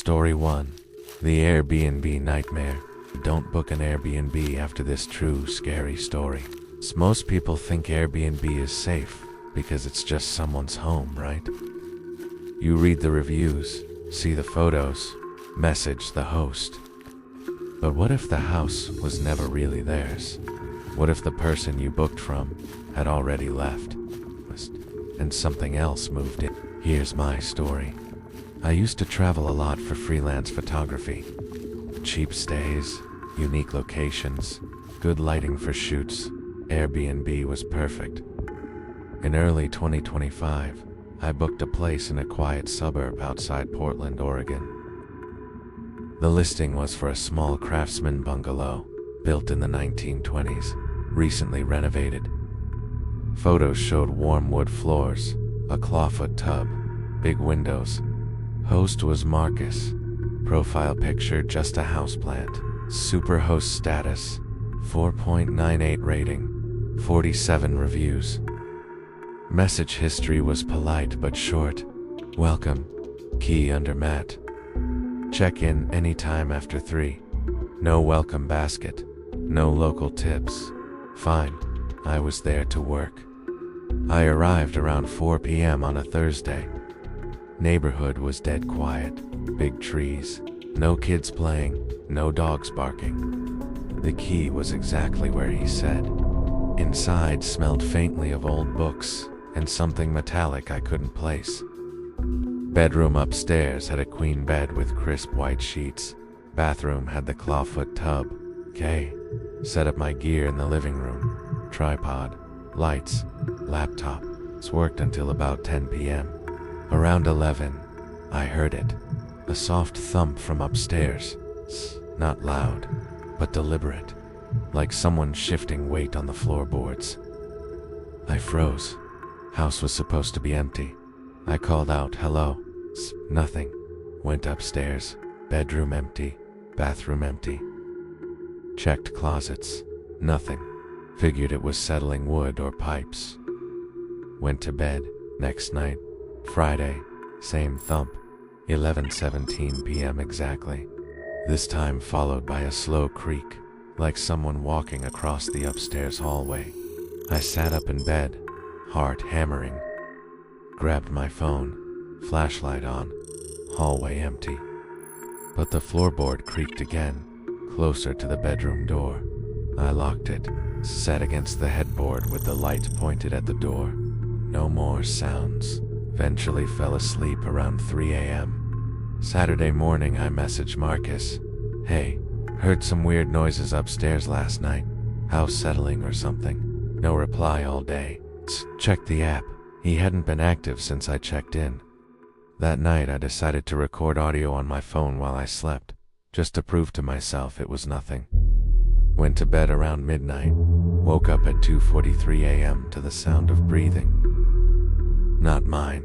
Story 1. The Airbnb Nightmare. Don't book an Airbnb after this true scary story. Most people think Airbnb is safe because it's just someone's home, right? You read the reviews, see the photos, message the host. But what if the house was never really theirs? What if the person you booked from had already left and something else moved in? Here's my story. I used to travel a lot for freelance photography. Cheap stays, unique locations, good lighting for shoots. Airbnb was perfect. In early 2025, I booked a place in a quiet suburb outside Portland, Oregon. The listing was for a small craftsman bungalow, built in the 1920s, recently renovated. Photos showed warm wood floors, a clawfoot tub, big windows. Host was Marcus. Profile picture just a houseplant. Super host status, 4.98 rating, 47 reviews. Message history was polite but short. Welcome. Key under mat. Check in anytime after 3. No welcome basket. No local tips. Fine. I was there to work. I arrived around 4 p.m. on a Thursday. Neighborhood was dead quiet. Big trees. No kids playing. No dogs barking. The key was exactly where he said. Inside smelled faintly of old books and something metallic I couldn't place. Bedroom upstairs had a queen bed with crisp white sheets. Bathroom had the clawfoot tub. Set up my gear in the living room. Tripod, lights, laptop. It's worked until about 10 p.m. Around 11, I heard it. A soft thump from upstairs. Not loud, but deliberate, like someone shifting weight on the floorboards. I froze. House was supposed to be empty. I called out, hello. Nothing. Went upstairs. Bedroom empty. Bathroom empty. Checked closets. Nothing. Figured it was settling wood or pipes. Went to bed. Next night, Friday, same thump. 11:17 p.m. exactly. This time followed by a slow creak, like someone walking across the upstairs hallway. I sat up in bed, heart hammering. Grabbed my phone, flashlight on, hallway empty. But the floorboard creaked again, closer to the bedroom door. I locked it, sat against the headboard with the light pointed at the door. No more sounds. Eventually fell asleep around 3 a.m. Saturday morning I messaged Marcus. Hey, heard some weird noises upstairs last night. House settling or something. No reply all day. Checked the app. He hadn't been active since I checked in. That night I decided to record audio on my phone while I slept, just to prove to myself it was nothing. Went to bed around midnight. Woke up at 2:43 a.m. to the sound of breathing. Not mine.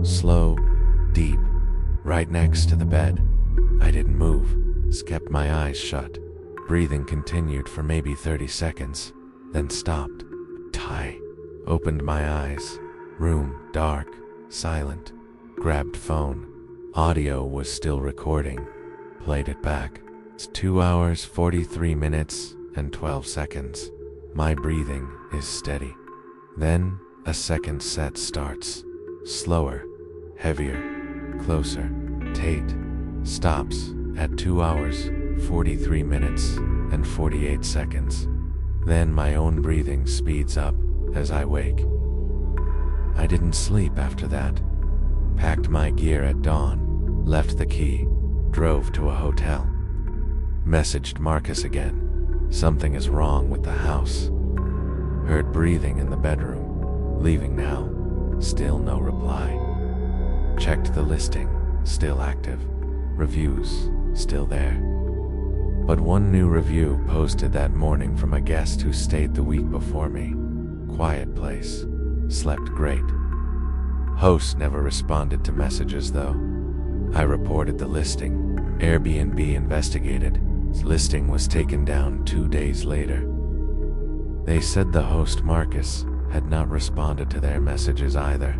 Slow, deep, right next to the bed. I didn't move, kept my eyes shut. Breathing continued for maybe 30 seconds, then stopped. Opened my eyes. Room, dark, silent. Grabbed phone. Audio was still recording. Played it back. It's 2 hours, 43 minutes, and 12 seconds. My breathing is steady. Then, a second set starts. Slower, heavier, closer. Tate stops at 2 hours, 43 minutes, and 48 seconds. Then my own breathing speeds up as I wake. I didn't sleep after that. Packed my gear at dawn, left the key, drove to a hotel. Messaged Marcus again. Something is wrong with the house. Heard breathing in the bedroom. Leaving now. Still no reply. Checked the listing. Still active. Reviews. Still there. But one new review posted that morning from a guest who stayed the week before me. Quiet place. Slept great. Host never responded to messages though. I reported the listing. Airbnb investigated. Listing was taken down 2 days later. They said the host Marcus had not responded to their messages either.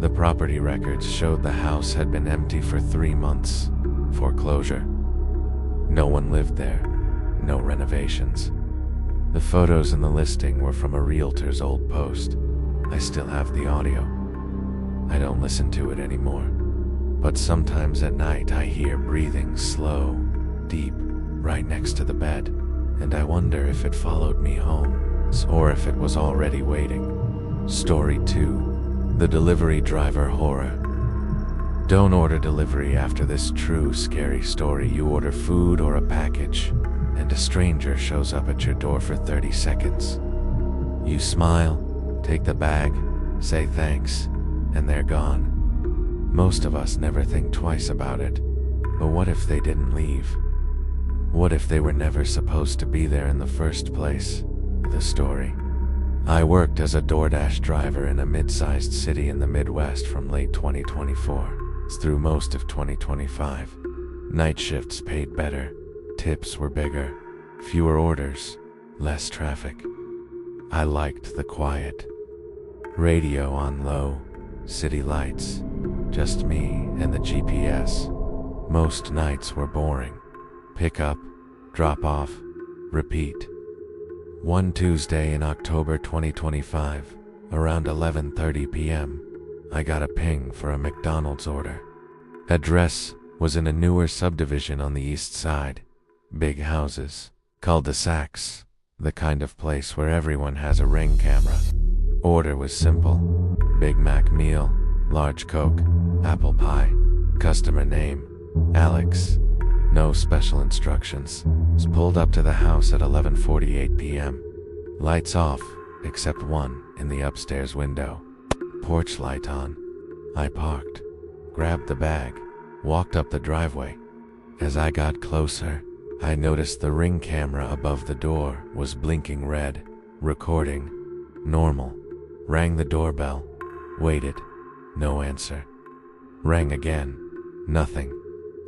The property records showed the house had been empty for 3 months. Foreclosure. No one lived there. No renovations. The photos in the listing were from a realtor's old post. I still have the audio. I don't listen to it anymore. But sometimes at night I hear breathing slow, deep, right next to the bed, and I wonder if it followed me home, or if it was already waiting. Story 2. The Delivery Driver Horror. Don't order delivery after this true scary story. You order food or a package, and a stranger shows up at your door for 30 seconds. You smile, take the bag, say thanks, and they're gone. Most of us never think twice about it, but what if they didn't leave? What if they were never supposed to be there in the first place? The story. I worked as a DoorDash driver in a mid-sized city in the Midwest from late 2024 through most of 2025. Night shifts paid better, tips were bigger, fewer orders, less traffic. I liked the quiet. Radio on low, city lights, just me and the GPS. Most nights were boring. Pick up, drop off, repeat. One Tuesday in October 2025, around 11:30 p.m., I got a ping for a McDonald's order. Address was in a newer subdivision on the east side. Big houses, cul-de-sacs, the kind of place where everyone has a Ring camera. Order was simple. Big Mac meal, large Coke, apple pie. Customer name, Alex. No special instructions. Pulled up to the house at 11:48 p.m. Lights off, except one in the upstairs window. Porch light on. I parked, grabbed the bag, walked up the driveway. As I got closer, I noticed the Ring camera above the door was blinking red, recording. Normal. Rang the doorbell. Waited. No answer. Rang again. Nothing.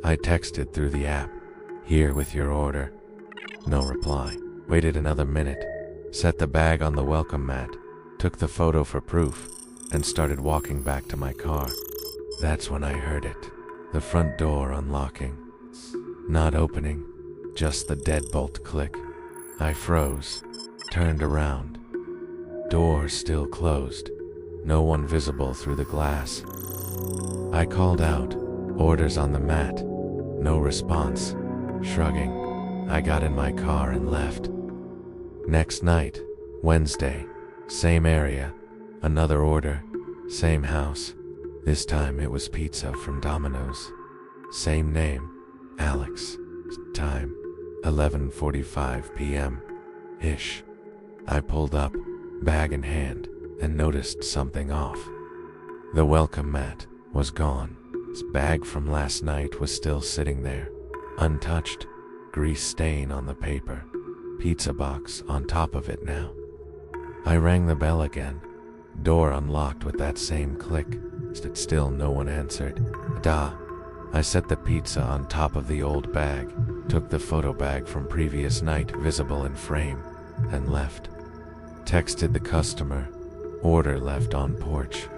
I texted through the app. Here with your order. No reply. Waited another minute. Set the bag on the welcome mat. Took the photo for proof. And started walking back to my car. That's when I heard it. The front door unlocking. Not opening. Just the deadbolt click. I froze. Turned around. Door still closed. No one visible through the glass. I called out. Orders on the mat. No response. Shrugging, I got in my car and left. Next night, Wednesday, same area, another order, same house. This time it was pizza from Domino's. Same name, Alex. Time, 11:45 p.m. ish. I pulled up, bag in hand, and noticed something off. The welcome mat was gone. His bag from last night was still sitting there, untouched, grease stain on the paper, pizza box on top of it now. I rang the bell again, door unlocked with that same click, still no one answered. I set the pizza on top of the old bag, took the photo bag from previous night visible in frame, and left. Texted the customer, order left on porch.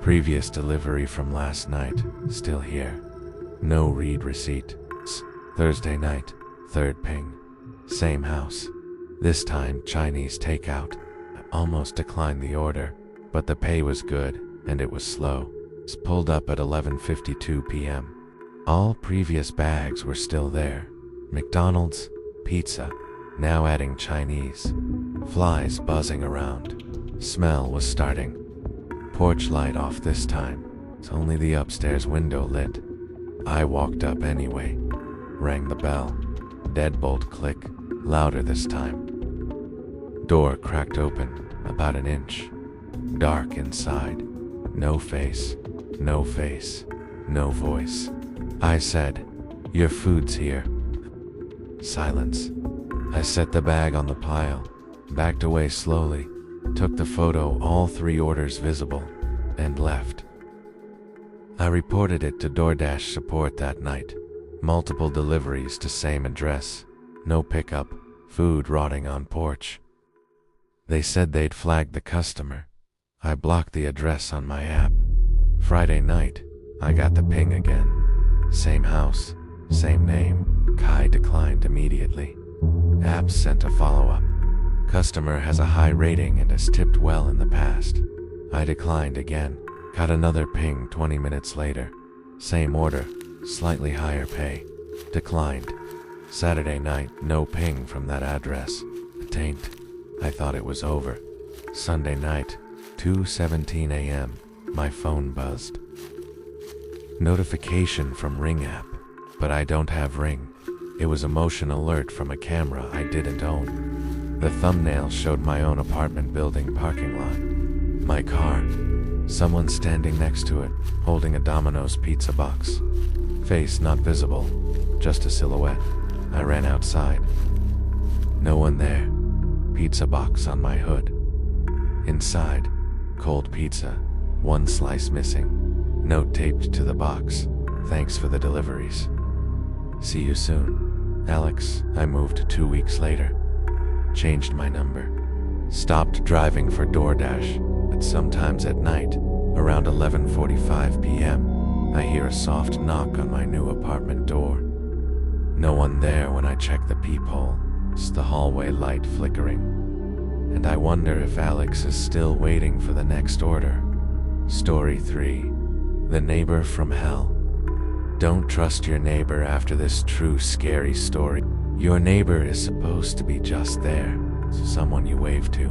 Previous delivery from last night, still here. No read receipt. Thursday night, third ping. Same house. This time Chinese takeout. I almost declined the order, but the pay was good and it was slow. Pulled up at 11:52 p.m. All previous bags were still there. McDonald's, pizza, now adding Chinese. Flies buzzing around. Smell was starting. Porch light off this time. It's only the upstairs window lit. I walked up anyway. Rang the bell. Deadbolt click, louder this time. Door cracked open, about an inch. Dark inside. No face, no face, no voice. I said, "Your food's here." Silence. I set the bag on the pile, backed away slowly, took the photo, all 3 orders visible, and left. I reported it to DoorDash support that night. Multiple deliveries to same address. No pickup, food rotting on porch. They said they'd flagged the customer. I blocked the address on my app. Friday night, I got the ping again. Same house, same name. Kai declined immediately. App sent a follow-up. Customer has a high rating and has tipped well in the past. I declined again. Got another ping 20 minutes later. Same order, slightly higher pay. Declined. Saturday night, no ping from that address. A taint. I thought it was over. Sunday night, 2:17 a.m., my phone buzzed. Notification from Ring app, but I don't have Ring. It was a motion alert from a camera I didn't own. The thumbnail showed my own apartment building parking lot. My car. Someone standing next to it, holding a Domino's pizza box. Face not visible, just a silhouette. I ran outside. No one there. Pizza box on my hood. Inside, cold pizza, one slice missing. Note taped to the box. Thanks for the deliveries. See you soon. Alex. I moved 2 weeks later. Changed my number. Stopped driving for DoorDash, but sometimes at night, around 11:45 p.m., I hear a soft knock on my new apartment door. No one there when I check the peephole, just the hallway light flickering. And I wonder if Alex is still waiting for the next order. Story 3. The Neighbor from Hell. Don't trust your neighbor after this true scary story. Your neighbor is supposed to be just there, someone you wave to,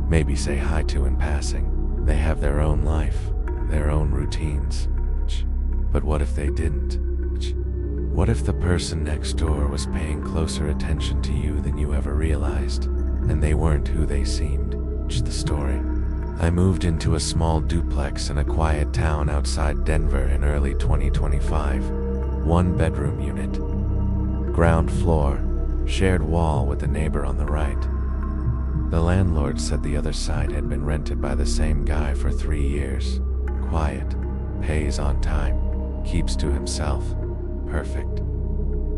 maybe say hi to in passing. They have their own life, their own routines. But what if they didn't? What if the person next door was paying closer attention to you than you ever realized, and they weren't who they seemed? The story. I moved into a small duplex in a quiet town outside Denver in early 2025. 1-bedroom unit. Ground floor, shared wall with the neighbor on the right. The landlord said the other side had been rented by the same guy for 3 years. Quiet, pays on time, keeps to himself. Perfect.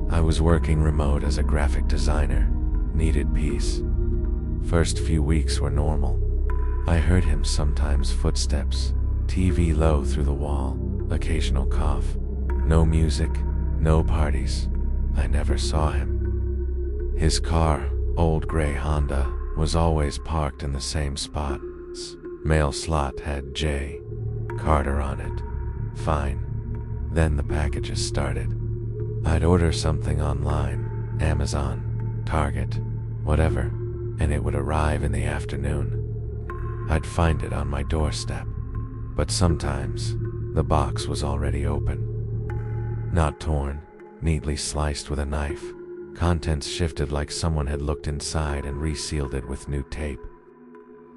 I was working remote as a graphic designer. Needed peace. First few weeks were normal. I heard him sometimes footsteps, TV low through the wall, occasional cough. No music, no parties. I never saw him. His car, old gray Honda, was always parked in the same spot. Mail slot had J. Carter on it. Fine. Then the packages started. I'd order something online, Amazon, Target, whatever, and it would arrive in the afternoon. I'd find it on my doorstep, but sometimes the box was already open. Not torn, neatly sliced with a knife. Contents shifted like someone had looked inside and resealed it with new tape.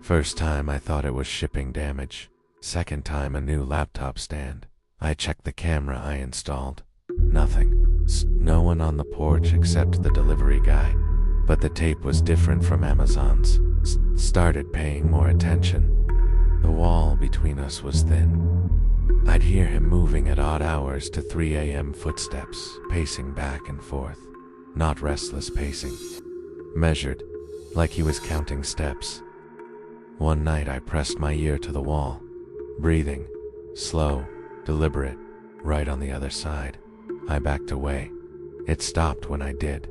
First time I thought it was shipping damage. Second time a new laptop stand. I checked the camera I installed. Nothing. No one on the porch except the delivery guy. But the tape was different from Amazon's. Started paying more attention. The wall between us was thin. I'd hear him moving at odd hours to 3 a.m. footsteps, pacing back and forth. Not restless pacing. Measured, like he was counting steps. One night I pressed my ear to the wall. Breathing, slow, deliberate, right on the other side. I backed away. It stopped when I did.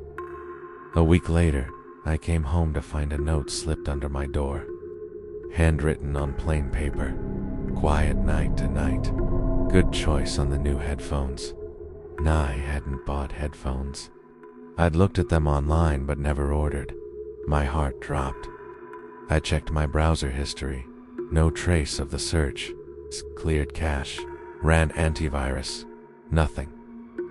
A week later, I came home to find a note slipped under my door. Handwritten on plain paper. Quiet night tonight. Good choice on the new headphones. Nye hadn't bought headphones. I'd looked at them online but never ordered. My heart dropped. I checked my browser history. No trace of the search. Cleared cache. Ran antivirus. Nothing.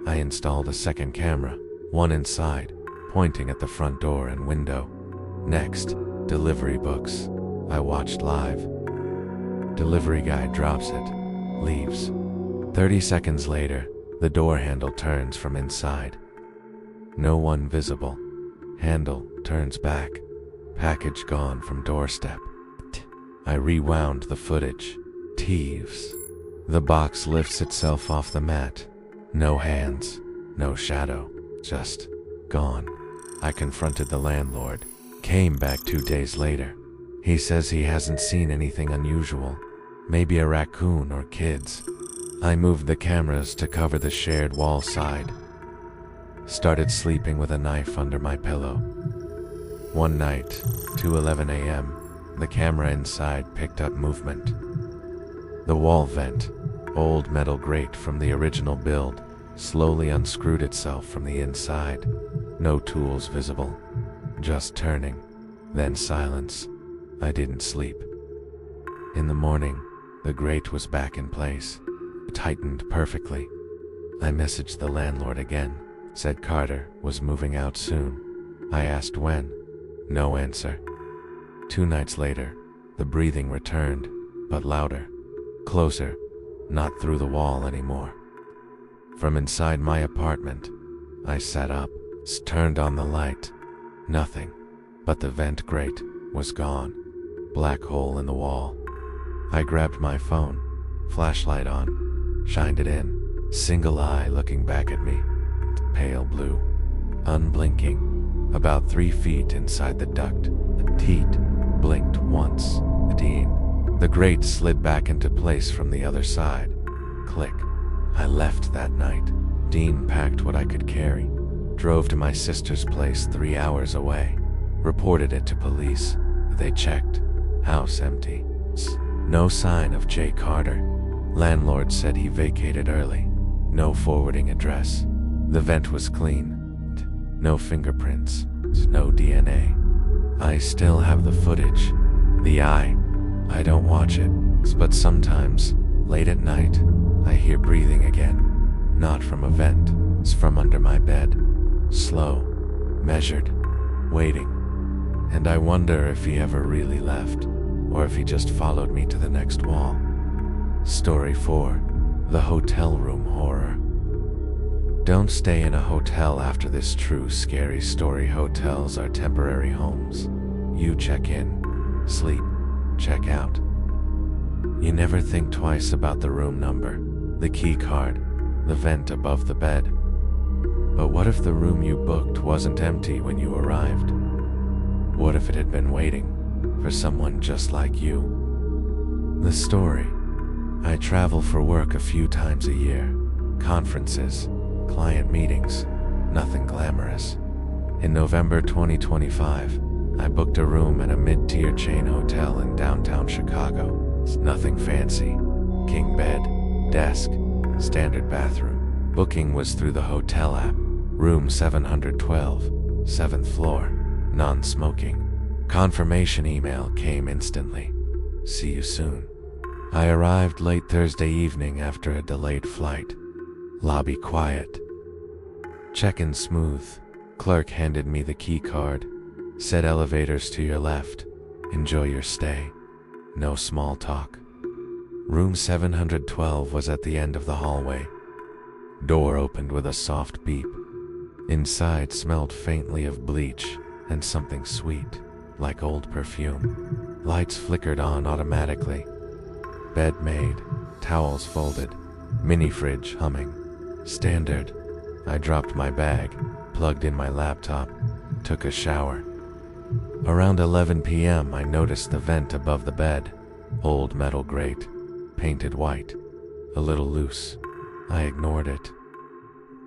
I installed a second camera, one inside, pointing at the front door and window. Next, delivery books. I watched live. Delivery guy drops it, leaves. 30 seconds later, the door handle turns from inside. No one visible. Handle turns back. Package gone from doorstep. I rewound the footage. Thieves. The box lifts itself off the mat. No hands, no shadow, just gone. I confronted the landlord. Came back 2 days later. He says he hasn't seen anything unusual. Maybe a raccoon or kids. I moved the cameras to cover the shared wall side. Started sleeping with a knife under my pillow. One night, 2:11 a.m., the camera inside picked up movement. The wall vent, old metal grate from the original build, slowly unscrewed itself from the inside. No tools visible, just turning, then silence. I didn't sleep. In the morning, the grate was back in place, tightened perfectly. I messaged the landlord again, said Carter was moving out soon. I asked when. No answer. 2 nights later, the breathing returned, but louder, closer, not through the wall anymore. From inside my apartment, I sat up, turned on the light. Nothing, but the vent grate was gone. Black hole in the wall. I grabbed my phone, flashlight on, shined it in, single eye looking back at me, pale blue, unblinking, about 3 feet inside the duct. Teat blinked once. Dean. The grate slid back into place from the other side. Click. I left that night. Dean packed what I could carry, drove to my sister's place 3 hours away, reported it to police. They checked. House empty. No sign of Jay Carter. Landlord said he vacated early. No forwarding address. The vent was clean. No fingerprints. No DNA. I still have the footage. The eye. I don't watch it, but sometimes, late at night, I hear breathing again. Not from a vent. It's from under my bed. Slow. Measured. Waiting. And I wonder if he ever really left, or if he just followed me to the next wall. Story 4. The Hotel Room Horror. Don't stay in a hotel after this true scary story. Hotels are temporary homes. You check in, sleep, check out. You never think twice about the room number, the key card, the vent above the bed. But what if the room you booked wasn't empty when you arrived? What if it had been waiting for someone just like you? The story. I travel for work a few times a year. Conferences, client meetings, nothing glamorous. In November 2025, I booked a room at a mid-tier chain hotel in downtown Chicago. It's nothing fancy. King bed, desk, standard bathroom. Booking was through the hotel app. Room 712, 7th floor, non-smoking. Confirmation email came instantly. See you soon. I arrived late Thursday evening after a delayed flight. Lobby quiet. Check-in smooth. Clerk handed me the key card. Said elevators to your left. Enjoy your stay. No small talk. Room 712 was at the end of the hallway. Door opened with a soft beep. Inside smelled faintly of bleach and something sweet, like old perfume. Lights flickered on automatically. Bed made, towels folded, mini fridge humming. Standard. I dropped my bag, plugged in my laptop, took a shower. Around 11 p.m. I noticed the vent above the bed. Old metal grate, painted white, a little loose. I ignored it.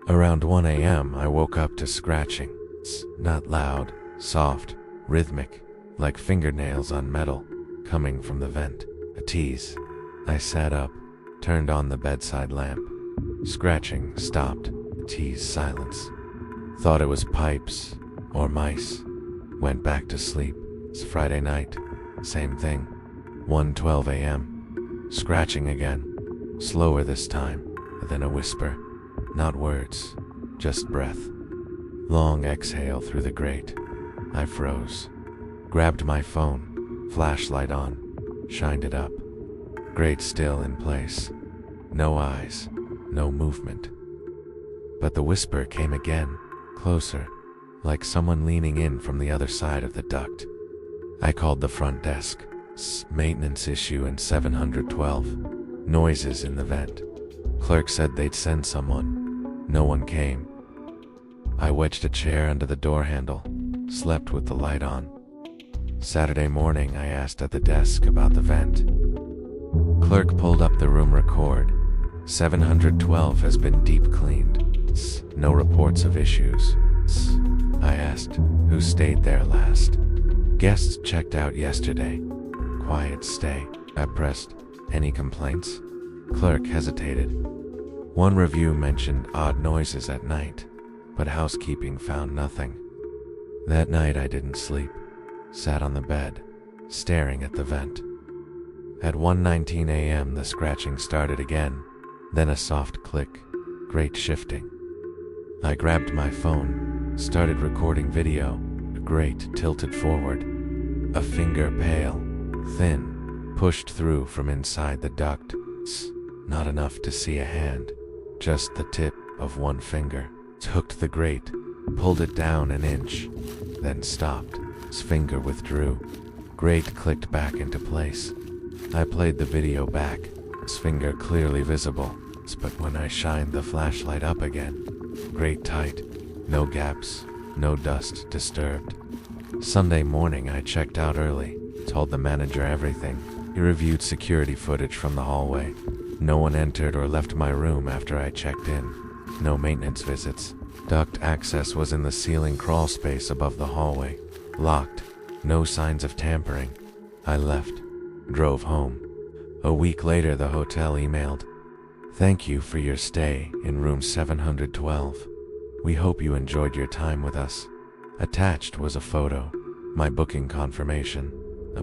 Around 1 a.m. I woke up to scratching. It's not loud, soft, rhythmic, like fingernails on metal, coming from the vent. A tease. I sat up, turned on the bedside lamp. Scratching stopped. Tease silence. Thought it was pipes or mice. Went back to sleep. It's Friday night. Same thing. 1:12 a.m. Scratching again. Slower this time, then a whisper. Not words, just breath. Long exhale through the grate. I froze. Grabbed my phone, flashlight on, shined it up. Grate still in place. No eyes, no movement. But the whisper came again, closer, like someone leaning in from the other side of the duct. I called the front desk. Maintenance issue in 712. Noises in the vent. Clerk said they'd send someone. No one came. I wedged a chair under the door handle, slept with the light on. Saturday morning I asked at the desk about the vent. Clerk pulled up the room record. 712 has been deep cleaned. No reports of issues. I asked, who stayed there last? Guests checked out yesterday. Quiet stay. I pressed, any complaints? Clerk hesitated. One review mentioned odd noises at night, but housekeeping found nothing. That night I didn't sleep. Sat on the bed, staring at the vent. At 1:19 a.m. the scratching started again, then a soft click, great shifting. I grabbed my phone, started recording video, a grate tilted forward. A finger pale, thin, pushed through from inside the duct. Not enough to see a hand, just the tip of one finger. Hooked the grate, pulled it down an inch, then stopped. His finger withdrew. Grate clicked back into place. I played the video back, his finger clearly visible, but when I shined the flashlight up again, grate tight, no gaps, no dust disturbed. Sunday morning I checked out early, told the manager everything. He reviewed security footage from the hallway. No one entered or left my room after I checked in. No maintenance visits. Duct access was in the ceiling crawl space above the hallway. Locked. No signs of tampering. I left. Drove home. A week later the hotel emailed, "Thank you for your stay in room 712. We hope you enjoyed your time with us." Attached was a photo, my booking confirmation,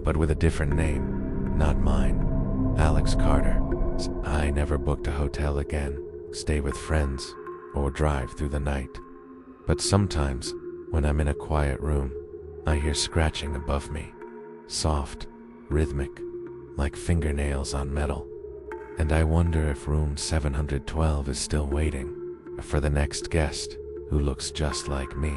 but with a different name, not mine. Alex Carter. I never booked a hotel again, stay with friends, or drive through the night. But sometimes, when I'm in a quiet room, I hear scratching above me. Soft, rhythmic, like fingernails on metal. And I wonder if room 712 is still waiting for the next guest who looks just like me.